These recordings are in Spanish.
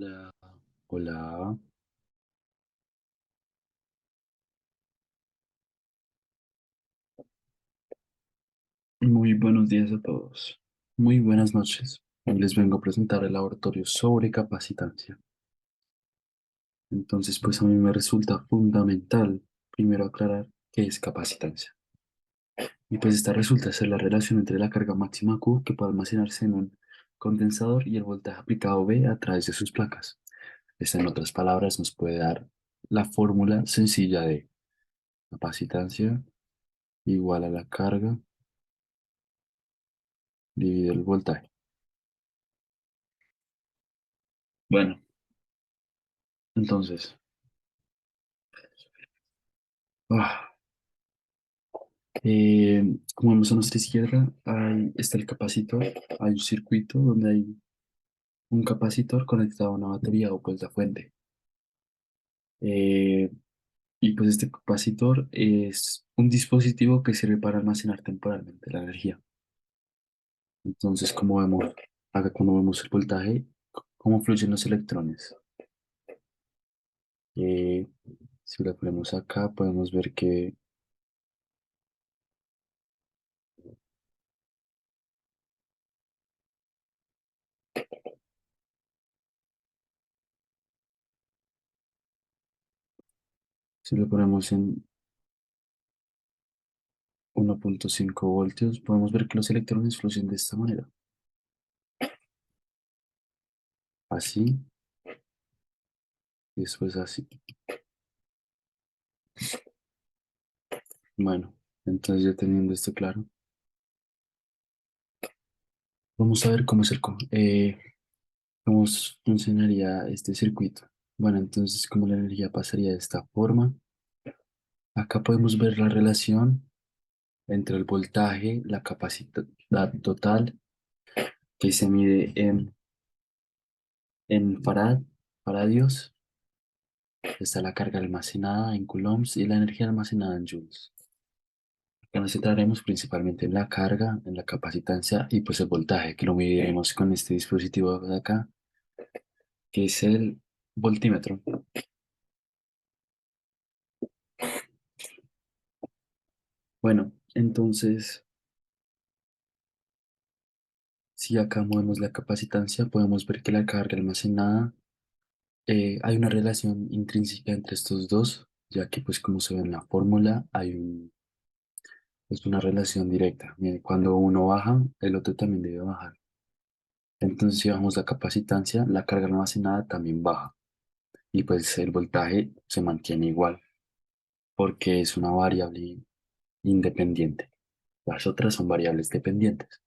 Hola, hola, muy buenos días a todos. Muy buenas noches. Hoy les vengo a presentar el laboratorio sobre capacitancia. Entonces, pues a mí me resulta fundamental primero aclarar qué es capacitancia. Y pues esta resulta ser la relación entre la carga máxima Q que puede almacenarse en un condensador y el voltaje aplicado V a través de sus placas. Esta, en otras palabras, nos puede dar la fórmula sencilla de capacitancia igual a la carga dividido el voltaje. Bueno, entonces, ah, como vemos a nuestra izquierda, está el capacitor. Hay un circuito donde hay un capacitor conectado a una batería o pues la fuente. Eh, y pues este capacitor es un dispositivo que sirve para almacenar temporalmente la energía. Entonces, como vemos acá cuando vemos el voltaje, cómo fluyen los electrones. Eh, si lo ponemos acá, podemos ver que si lo ponemos en 1,5 voltios, podemos ver que los electrones fluyen de esta manera. Así y después así. Bueno, entonces ya teniendo esto claro, vamos a ver cómo funcionaría este circuito. Bueno, entonces como la energía pasaría de esta forma, acá podemos ver la relación entre el voltaje, la capacidad total que se mide en faradios, está la carga almacenada en coulombs y la energía almacenada en joules. Acá nos centraremos principalmente en la carga, en la capacitancia y pues el voltaje, que lo mediremos con este dispositivo de acá, que es el voltímetro. Bueno, entonces, si acá movemos la capacitancia, podemos ver que la carga almacenada, hay una relación intrínseca entre estos dos, ya que pues como se ve en la fórmula, es una relación directa. Mire, cuando uno baja, el otro también debe bajar. Entonces, si bajamos la capacitancia, la carga almacenada también baja y pues el voltaje se mantiene igual porque es una variable independiente. Las otras son variables dependientes.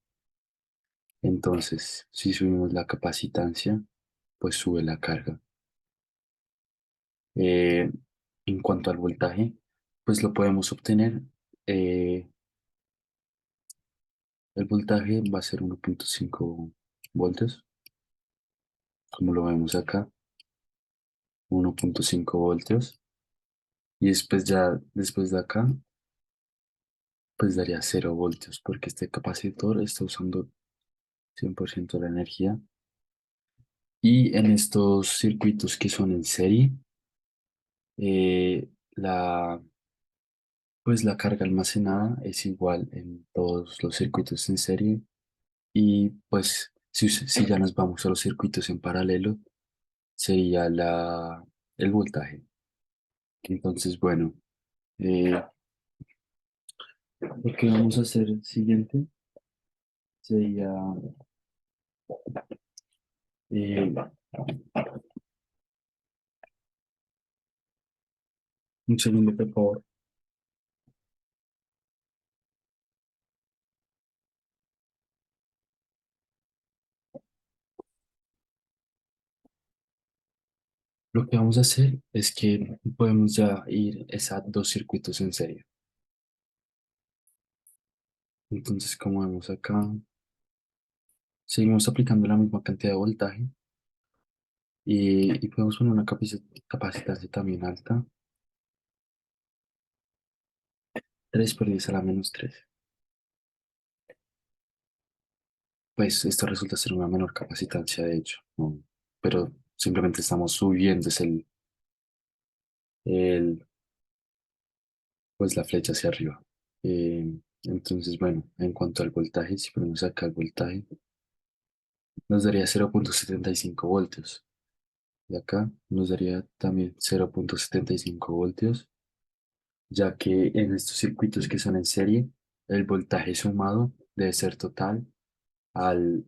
Entonces, si subimos la capacitancia, pues sube la carga. Eh, en cuanto al voltaje, pues lo podemos obtener. eh, el voltaje va a ser 1,5 voltios, como lo vemos acá, 1,5 voltios. Y después ya, después de acá, pues daría 0 voltios, porque este capacitor está usando 100% de la energía. Y en estos circuitos que son en serie, eh, la, pues la carga almacenada es igual en todos los circuitos en serie. Y pues si ya nos vamos a los circuitos en paralelo, sería el voltaje. Entonces, bueno, eh, lo que vamos a hacer siguiente sería, eh, un segundo, por favor. Lo que vamos a hacer es que podemos ya ir a dos circuitos en serie. Entonces, como vemos acá, seguimos aplicando la misma cantidad de voltaje y podemos poner una capacitancia también alta, 3 por 10 a la -3. Pues esto resulta ser una menor capacitancia, de hecho, ¿no? Pero simplemente estamos subiendo el, pues la flecha hacia arriba. Entonces, bueno, en cuanto al voltaje, si ponemos acá el voltaje, nos daría 0,75 voltios. Y acá nos daría también 0,75 voltios, ya que en estos circuitos que son en serie, el voltaje sumado debe ser total al,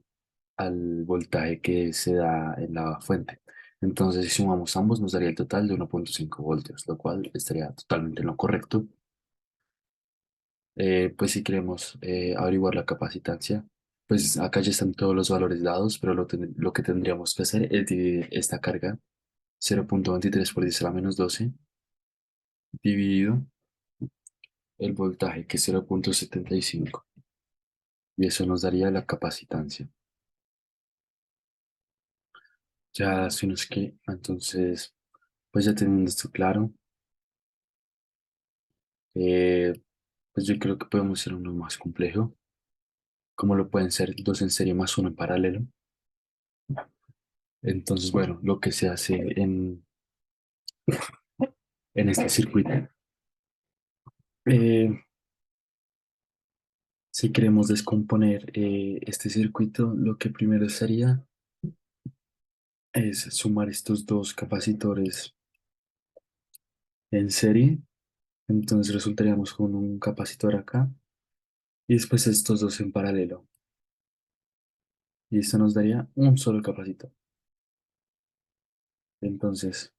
al voltaje que se da en la fuente. Entonces, si sumamos ambos, nos daría el total de 1,5 voltios, lo cual estaría totalmente en lo correcto. Pues si queremos averiguar la capacitancia, pues acá ya están todos los valores dados, pero lo que tendríamos que hacer es dividir esta carga 0,23 por 10 a la menos 12 dividido el voltaje, que es 0,75, y eso nos daría la capacitancia. Ya, si no es que, entonces, pues ya teniendo esto claro, eh, pues yo creo que podemos hacer uno más complejo, como lo pueden ser dos en serie más uno en paralelo. Entonces, bueno, lo que se hace en este circuito, eh, si queremos descomponer este circuito, lo que primero sería es sumar estos dos capacitores en serie. Entonces resultaríamos con un capacitor acá y después estos dos en paralelo. Y esto nos daría un solo capacitor. Entonces,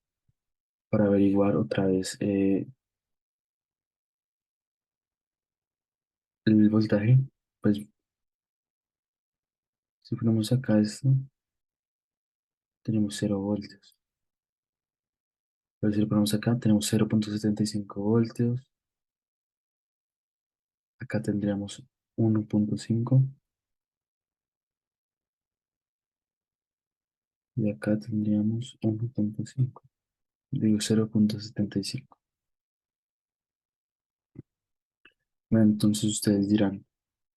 para averiguar otra vez el voltaje, pues si ponemos acá esto, tenemos 0 voltios. Pero si lo ponemos acá, tenemos 0,75 voltios. Acá tendríamos 1,5 y acá tendríamos 1,5. Digo 0,75. Bueno, entonces ustedes dirán,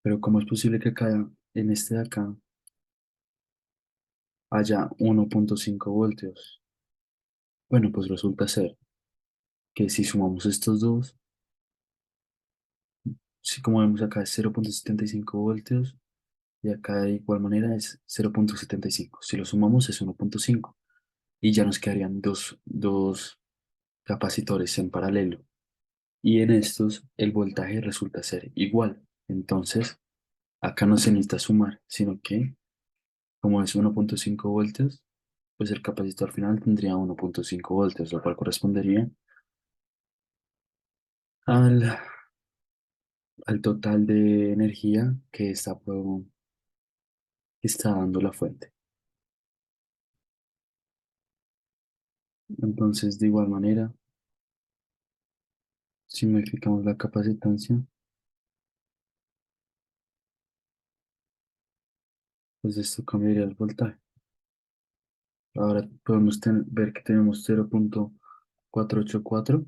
pero ¿cómo es posible que acá, en este de acá, haya 1,5 voltios? Bueno, pues resulta ser que si sumamos estos dos, si como vemos acá es 0,75 voltios y acá de igual manera es 0,75. Si lo sumamos es 1,5 y ya nos quedarían dos capacitores en paralelo. Y en estos el voltaje resulta ser igual. Entonces, acá no se necesita sumar, sino que como es 1,5 voltios, pues el capacitor final tendría 1,5 voltios, lo cual correspondería al, al total de energía que está dando la fuente. Entonces, de igual manera, si modificamos la capacitancia, pues esto cambiaría el voltaje. Ahora podemos ver que tenemos 0,484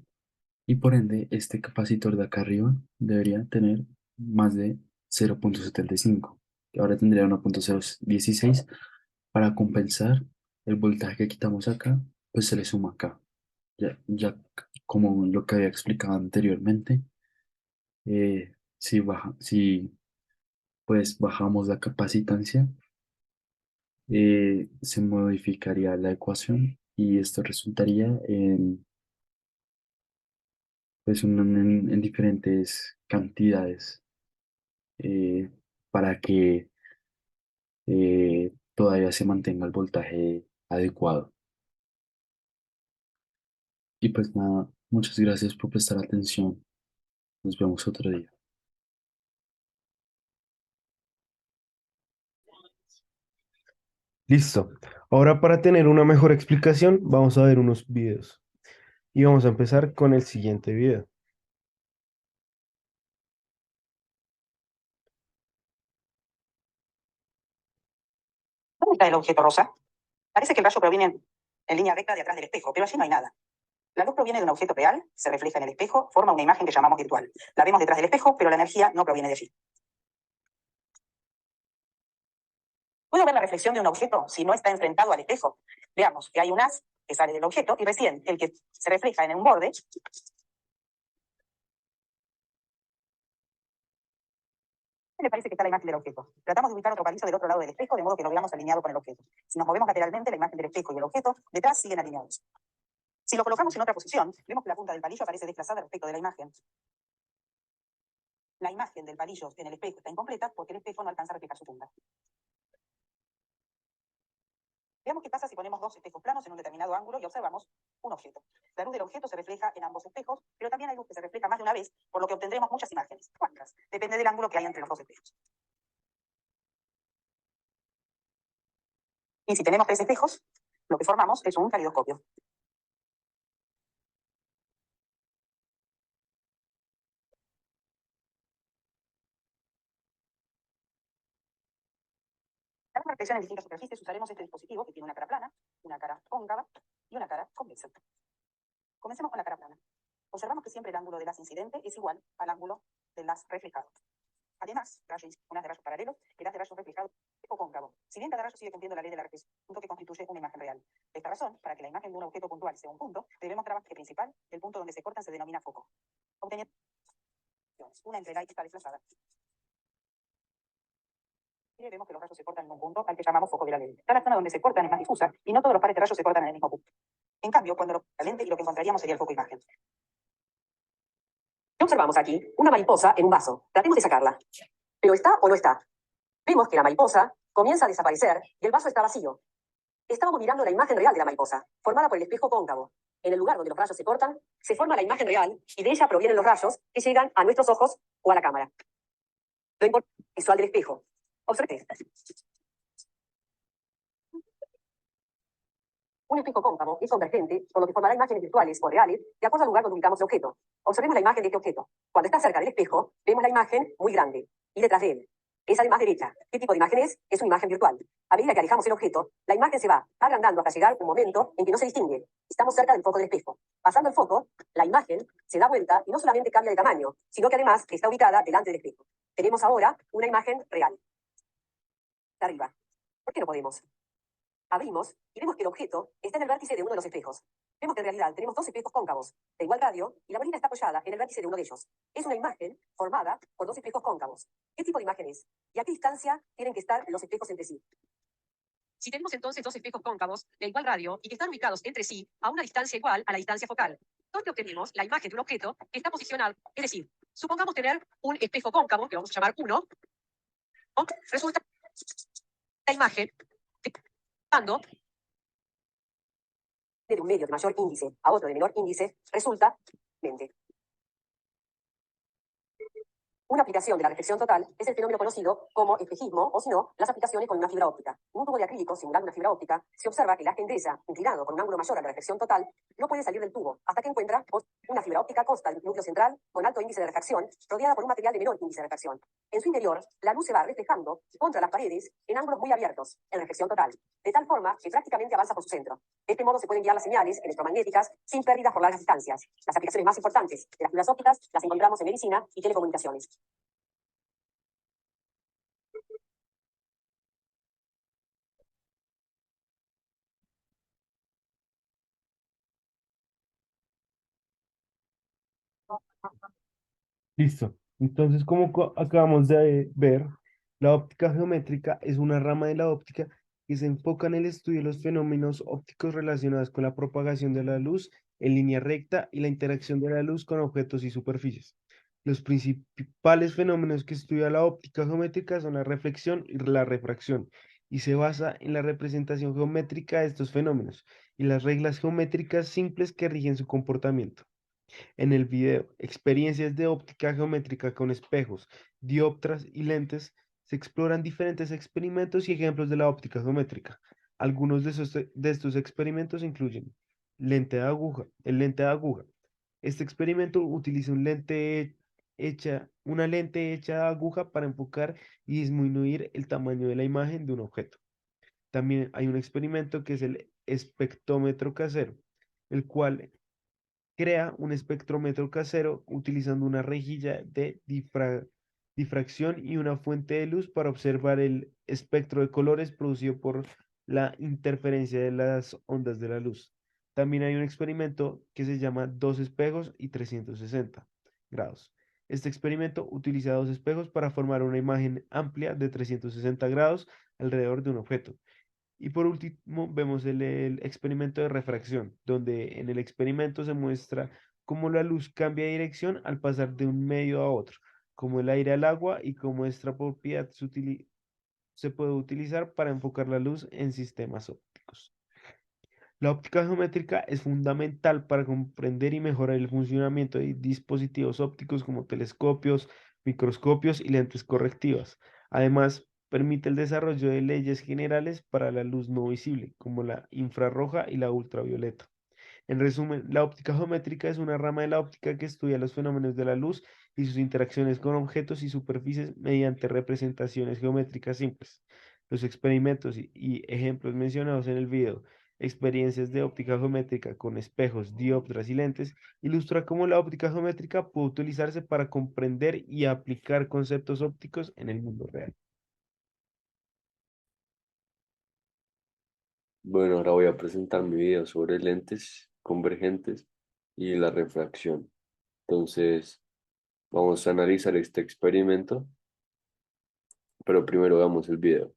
y por ende este capacitor de acá arriba debería tener más de 0,75. Ahora tendría 1,016 para compensar el voltaje que quitamos acá, pues se le suma acá. Ya como lo que había explicado anteriormente, si pues bajamos la capacitancia, se modificaría la ecuación y esto resultaría pues en diferentes cantidades eh, para que todavía se mantenga el voltaje adecuado. Y pues nada, muchas gracias por prestar atención. Nos vemos otro día. Listo. Ahora para tener una mejor explicación, vamos a ver unos videos. Y vamos a empezar con el siguiente video. ¿Dónde está el objeto rosa? Parece que el rayo proviene en línea recta de atrás del espejo, pero allí no hay nada. La luz proviene de un objeto real, se refleja en el espejo, forma una imagen que llamamos virtual. La vemos detrás del espejo, pero la energía no proviene de allí. ¿Puedo ver la reflexión de un objeto si no está enfrentado al espejo? Veamos que hay un haz que sale del objeto y recién el que se refleja en un borde me parece que está la imagen del objeto. Tratamos de ubicar otro palillo del otro lado del espejo de modo que lo veamos alineado con el objeto. Si nos movemos lateralmente, la imagen del espejo y el objeto detrás siguen alineados. Si lo colocamos en otra posición, vemos que la punta del palillo aparece desplazada respecto de la imagen. La imagen del palillo en el espejo está incompleta porque el espejo no alcanza a reflejar su punta. Veamos qué pasa si ponemos dos espejos planos en un determinado ángulo y observamos un objeto. La luz del objeto se refleja en ambos espejos, pero también hay luz que se refleja más de una vez, por lo que obtendremos muchas imágenes. ¿Cuántas? Depende del ángulo que hay entre los dos espejos. Y si tenemos tres espejos, lo que formamos es un calidoscopio. Para una reflexión en distintas superficies usaremos este dispositivo que tiene una cara plana, una cara cóncava y una cara convexa. Comencemos con la cara plana. Observamos que siempre el ángulo del haz incidente es igual al ángulo del haz reflejado. Además, un haz de rayos paralelos, el haz de rayos reflejado o cóncavo. Si bien cada rayo sigue cumpliendo la ley de la reflexión, punto que constituye una imagen real. De esta razón, para que la imagen de un objeto puntual sea un punto, debemos grabar que principal, el punto donde se cortan se denomina foco. Obteniendo una entre la y está desplazada. Y vemos que los rayos se cortan en un punto al que llamamos foco de la lente. La zona donde se cortan es más difusa y no todos los pares de rayos se cortan en el mismo punto. En cambio, cuando lo la lente y lo que encontraríamos sería el foco imagen. ¿Qué observamos aquí? Una mariposa en un vaso. Tratemos de sacarla. ¿Pero está o no está? Vemos que la mariposa comienza a desaparecer y el vaso está vacío. Estábamos mirando la imagen real de la mariposa, formada por el espejo cóncavo. En el lugar donde los rayos se cortan, se forma la imagen real y de ella provienen los rayos que llegan a nuestros ojos o a la cámara. Lo importante visual del espejo. Observe. Un espejo cóncavo es convergente, por lo que formará imágenes virtuales o reales de acuerdo al lugar donde ubicamos el objeto. Observemos la imagen de este objeto. Cuando está cerca del espejo, vemos la imagen muy grande y detrás de él. Es además derecha. ¿Qué tipo de imagen es? Es una imagen virtual. A medida que alejamos el objeto, la imagen se va agrandando hasta llegar un momento en que no se distingue. Estamos cerca del foco del espejo. Pasando el foco, la imagen se da vuelta y no solamente cambia de tamaño, sino que además está ubicada delante del espejo. Tenemos ahora una imagen real. De arriba. ¿Por qué no podemos? Abrimos y vemos que el objeto está en el vértice de uno de los espejos. Vemos que en realidad tenemos dos espejos cóncavos de igual radio y la bolita está apoyada en el vértice de uno de ellos. Es una imagen formada por dos espejos cóncavos. ¿Qué tipo de imagen es? ¿Y a qué distancia tienen que estar los espejos entre sí? Si tenemos entonces dos espejos cóncavos de igual radio y que están ubicados entre sí a una distancia igual a la distancia focal, ¿dónde obtenemos la imagen de un objeto que está posicionado? Es decir, supongamos tener un espejo cóncavo, que vamos a llamar 1, resulta la imagen cuando de un medio de mayor índice a otro de menor índice, resulta mente. Una aplicación de la reflexión total es el fenómeno conocido como espejismo, o si no, las aplicaciones con una fibra óptica. En un tubo de acrílico simulando una fibra óptica, se observa que el haz que endesa, inclinado con un ángulo mayor a la reflexión total, no puede salir del tubo hasta que encuentra una fibra óptica consta del núcleo central con alto índice de refracción, rodeada por un material de menor índice de refracción. En su interior, la luz se va reflejando contra las paredes en ángulos muy abiertos, en reflexión total, de tal forma que prácticamente avanza por su centro. De este modo se pueden enviar las señales electromagnéticas sin pérdidas por largas distancias. Las aplicaciones más importantes de las fibras ópticas las encontramos en medicina y telecomunicaciones. Listo. Entonces, como acabamos de ver, la óptica geométrica es una rama de la óptica que se enfoca en el estudio de los fenómenos ópticos relacionados con la propagación de la luz en línea recta y la interacción de la luz con objetos y superficies. Los principales fenómenos que estudia la óptica geométrica son la reflexión y la refracción, y se basa en la representación geométrica de estos fenómenos y las reglas geométricas simples que rigen su comportamiento. En el video, experiencias de óptica geométrica con espejos, dioptras y lentes, se exploran diferentes experimentos y ejemplos de la óptica geométrica. Algunos de estos experimentos incluyen el lente de aguja. Este experimento utiliza una lente hecha de aguja para enfocar y disminuir el tamaño de la imagen de un objeto. También hay un experimento que es el espectrómetro casero, el cual crea un espectrómetro casero utilizando una rejilla de difracción y una fuente de luz para observar el espectro de colores producido por la interferencia de las ondas de la luz. También hay un experimento que se llama dos espejos y 360 grados. Este experimento utiliza dos espejos para formar una imagen amplia de 360 grados alrededor de un objeto. Y por último, vemos el experimento de refracción, donde en el experimento se muestra cómo la luz cambia de dirección al pasar de un medio a otro, como el aire al agua y cómo esta propiedad se puede utilizar para enfocar la luz en sistemas ópticos. La óptica geométrica es fundamental para comprender y mejorar el funcionamiento de dispositivos ópticos como telescopios, microscopios y lentes correctivas. Además, permite el desarrollo de leyes generales para la luz no visible, como la infrarroja y la ultravioleta. En resumen, la óptica geométrica es una rama de la óptica que estudia los fenómenos de la luz y sus interacciones con objetos y superficies mediante representaciones geométricas simples. Los experimentos y ejemplos mencionados en el video, experiencias de óptica geométrica con espejos, dioptras y lentes, ilustra cómo la óptica geométrica puede utilizarse para comprender y aplicar conceptos ópticos en el mundo real. Bueno, ahora voy a presentar mi video sobre lentes convergentes y la refracción. Entonces, vamos a analizar este experimento, pero primero veamos el video.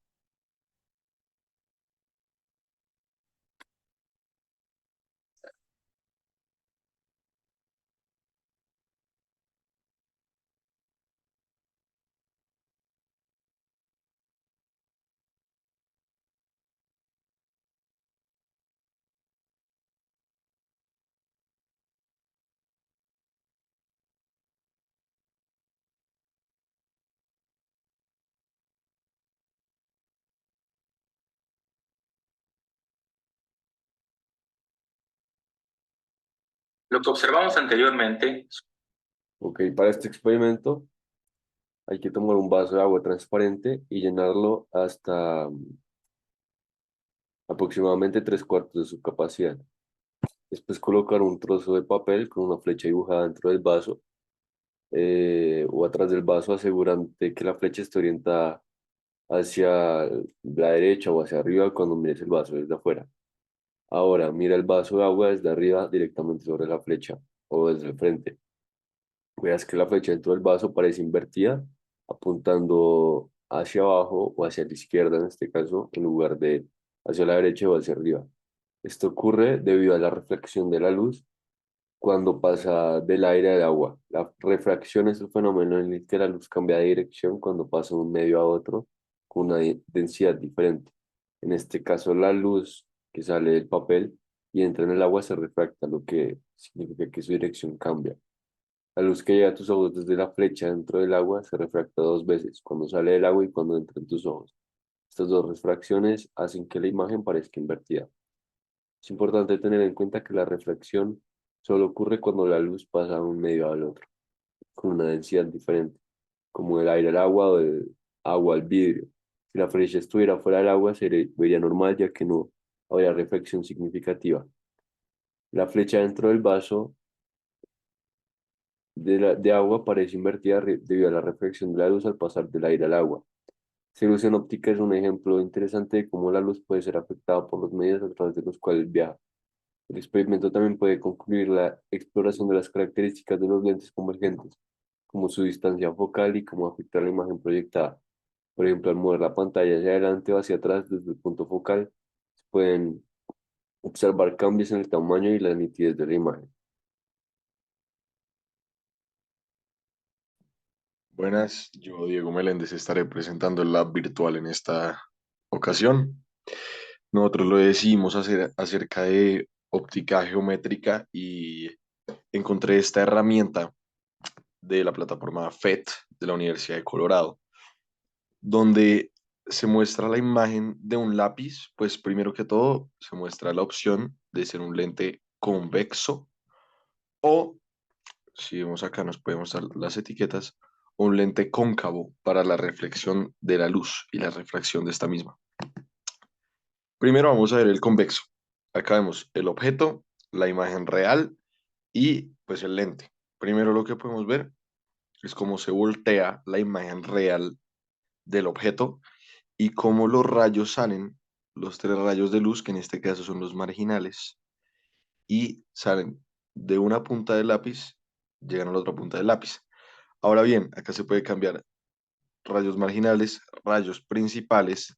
Lo que observamos anteriormente. Ok, para este experimento hay que tomar un vaso de agua transparente y llenarlo hasta aproximadamente 3/4 de su capacidad. Después colocar un trozo de papel con una flecha dibujada dentro del vaso o atrás del vaso, asegurándote que la flecha esté orientada hacia la derecha o hacia arriba cuando mires el vaso desde afuera. Ahora, mira el vaso de agua desde arriba directamente sobre la flecha o desde el frente. Veas que la flecha dentro del vaso parece invertida, apuntando hacia abajo o hacia la izquierda en este caso, en lugar de hacia la derecha o hacia arriba. Esto ocurre debido a la reflexión de la luz cuando pasa del aire al agua. La refracción es el fenómeno en el que la luz cambia de dirección cuando pasa de un medio a otro con una densidad diferente. En este caso, la luz que sale del papel y entra en el agua se refracta, lo que significa que su dirección cambia. La luz que llega a tus ojos desde la flecha dentro del agua se refracta dos veces, cuando sale del agua y cuando entra en tus ojos. Estas dos refracciones hacen que la imagen parezca invertida. Es importante tener en cuenta que la refracción solo ocurre cuando la luz pasa de un medio al otro, con una densidad diferente, como el aire al agua o el agua al vidrio. Si la flecha estuviera fuera del agua, vería normal ya que no habría reflexión significativa. La flecha dentro del vaso de agua parece invertida debido a la reflexión de la luz al pasar del aire al agua. Esta ilusión óptica es un ejemplo interesante de cómo la luz puede ser afectada por los medios a través de los cuales viaja. El experimento también puede concluir la exploración de las características de los lentes convergentes, como su distancia focal y cómo afecta la imagen proyectada. Por ejemplo, al mover la pantalla hacia adelante o hacia atrás desde el punto focal, se pueden observar cambios en el tamaño y la nitidez de la imagen. Buenas, yo Diego Meléndez estaré presentando el lab virtual en esta ocasión. Nosotros lo decidimos hacer acerca de óptica geométrica y encontré esta herramienta de la plataforma FET de la Universidad de Colorado, donde se muestra la imagen de un lápiz. Pues primero que todo se muestra la opción de ser un lente convexo o, si vemos acá nos podemos dar las etiquetas, un lente cóncavo para la reflexión de la luz y la refracción de esta misma. Primero vamos a ver el convexo. Acá vemos el objeto, la imagen real y pues el lente. Primero lo que podemos ver es cómo se voltea la imagen real del objeto y cómo los rayos salen, los tres rayos de luz, que en este caso son los marginales, y salen de una punta del lápiz, llegan a la otra punta del lápiz. Ahora bien, acá se puede cambiar rayos marginales, rayos principales,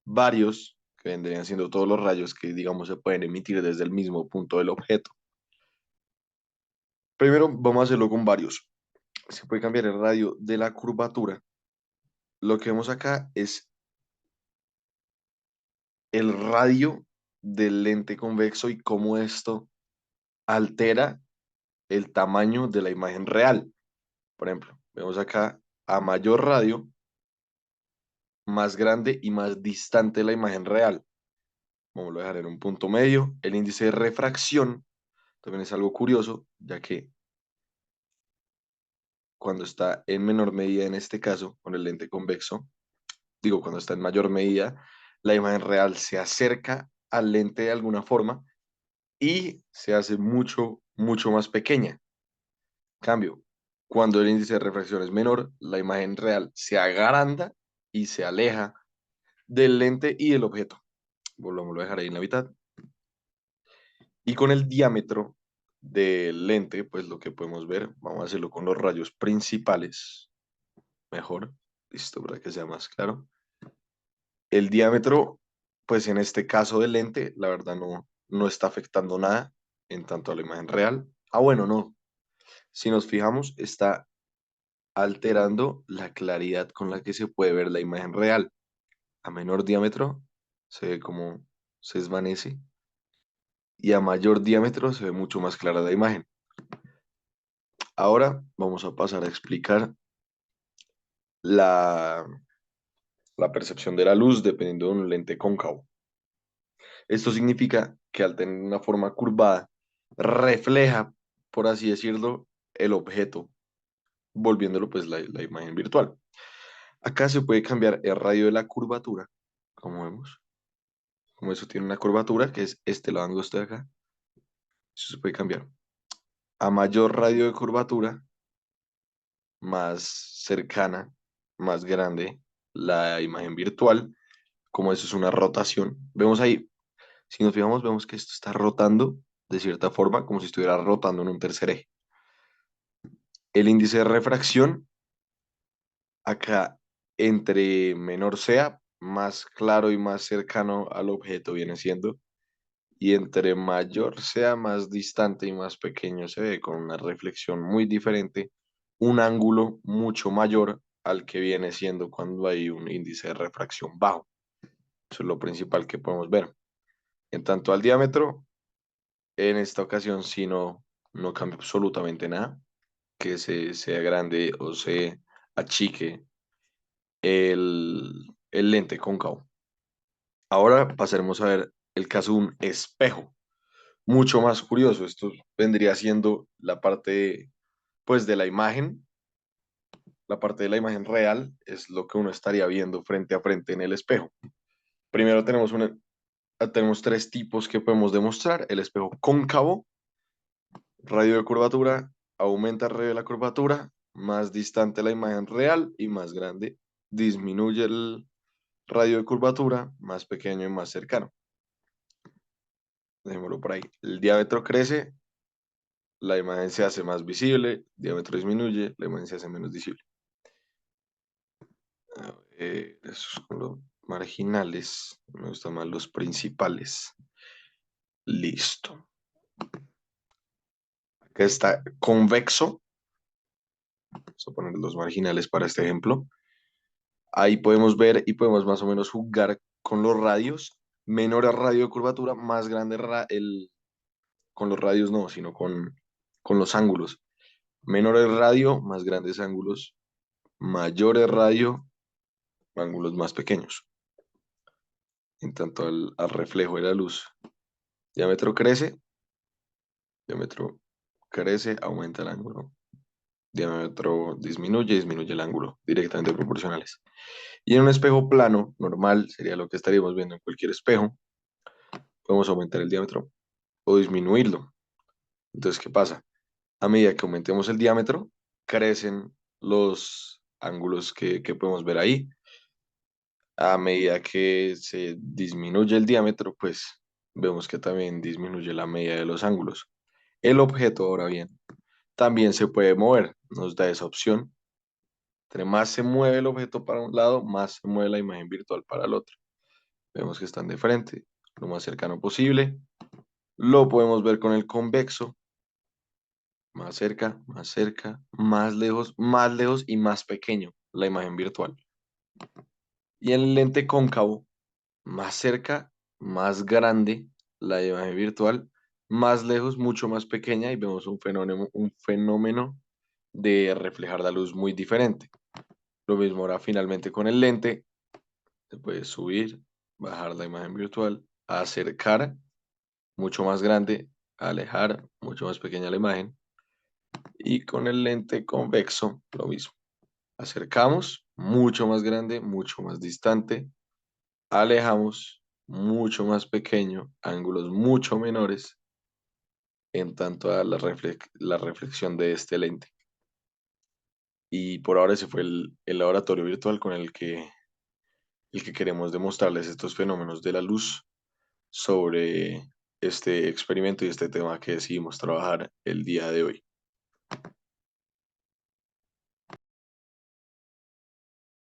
varios, que vendrían siendo todos los rayos que, digamos, se pueden emitir desde el mismo punto del objeto. Primero vamos a hacerlo con varios. Se puede cambiar el radio de la curvatura. Lo que vemos acá es el radio del lente convexo y cómo esto altera el tamaño de la imagen real. Por ejemplo, vemos acá a mayor radio, más grande y más distante la imagen real. Vamos a dejar en un punto medio. El índice de refracción también es algo curioso, ya que cuando está en menor medida, en este caso, con el lente convexo, digo, cuando está en mayor medida, la imagen real se acerca al lente de alguna forma y se hace mucho, mucho más pequeña. Cambio, cuando el índice de refracción es menor, la imagen real se agranda y se aleja del lente y del objeto. Volvamos a dejar ahí en la mitad. Y con el diámetro del lente, pues lo que podemos ver, vamos a hacerlo con los rayos principales. Mejor, listo, para que sea más claro. El diámetro, pues en este caso del lente, la verdad no está afectando nada en tanto a la imagen real. Ah, bueno, no. Si nos fijamos, está alterando la claridad con la que se puede ver la imagen real. A menor diámetro se ve como se desvanece y a mayor diámetro se ve mucho más clara la imagen. Ahora vamos a pasar a explicar la, la percepción de la luz dependiendo de un lente cóncavo. Esto significa que al tener una forma curvada, refleja, por así decirlo, el objeto, volviéndolo pues la imagen virtual. Acá se puede cambiar el radio de la curvatura, como vemos. Como eso tiene una curvatura, que es este lado angosto de acá, eso se puede cambiar. A mayor radio de curvatura, más cercana, más grande la imagen virtual, como eso es una rotación. Vemos ahí, si nos fijamos, vemos que esto está rotando de cierta forma, como si estuviera rotando en un tercer eje. El índice de refracción, acá entre menor sea, más claro y más cercano al objeto viene siendo. Y entre mayor sea, más distante y más pequeño se ve, con una reflexión muy diferente, un ángulo mucho mayor al que viene siendo cuando hay un índice de refracción bajo. Eso es lo principal que podemos ver. En tanto al diámetro, en esta ocasión sí no cambia absolutamente nada, que sea grande o se achique el lente cóncavo. Ahora pasaremos a ver el caso de un espejo. Mucho más curioso. Esto vendría siendo la parte, pues, de la imagen. La parte de la imagen real es lo que uno estaría viendo frente a frente en el espejo. Primero tenemos tres tipos que podemos demostrar. El espejo cóncavo, radio de curvatura, aumenta el radio de la curvatura, más distante la imagen real y más grande. Disminuye el radio de curvatura, más pequeño y más cercano. Dejémoslo por ahí. El diámetro crece, la imagen se hace más visible, el diámetro disminuye, la imagen se hace menos visible. Esos son los marginales, me gustan más los principales. Listo. Acá está convexo. Vamos a poner los marginales para este ejemplo. Ahí podemos ver y podemos más o menos jugar con los radios. Menor el radio de curvatura, más grande con los radios no, sino con los ángulos. Menor el radio, más grandes ángulos. Mayor el radio, ángulos más pequeños. En tanto al reflejo de la luz. Diámetro crece, aumenta el ángulo. Diámetro disminuye el ángulo, directamente proporcionales. Y en un espejo plano, normal, sería lo que estaríamos viendo en cualquier espejo, podemos aumentar el diámetro o disminuirlo. Entonces, ¿qué pasa? A medida que aumentemos el diámetro, crecen los ángulos que podemos ver ahí. A medida que se disminuye el diámetro, pues vemos que también disminuye la medida de los ángulos. El objeto, ahora bien, también se puede mover, nos da esa opción. Entre más se mueve el objeto para un lado, más se mueve la imagen virtual para el otro. Vemos que están de frente, lo más cercano posible. Lo podemos ver con el convexo, más cerca, más lejos y más pequeño la imagen virtual. Y el lente cóncavo, más cerca, más grande la imagen virtual, más lejos, mucho más pequeña y vemos un fenómeno de reflejar la luz muy diferente. Lo mismo ahora finalmente con el lente, se puede subir, bajar la imagen virtual, acercar, mucho más grande, alejar, mucho más pequeña la imagen. Y con el lente convexo, lo mismo. Acercamos, mucho más grande, mucho más distante. Alejamos, mucho más pequeño, ángulos mucho menores en tanto a la reflexión de este lente. Y por ahora ese fue el laboratorio virtual con el que queremos demostrarles estos fenómenos de la luz sobre este experimento y este tema que decidimos trabajar el día de hoy.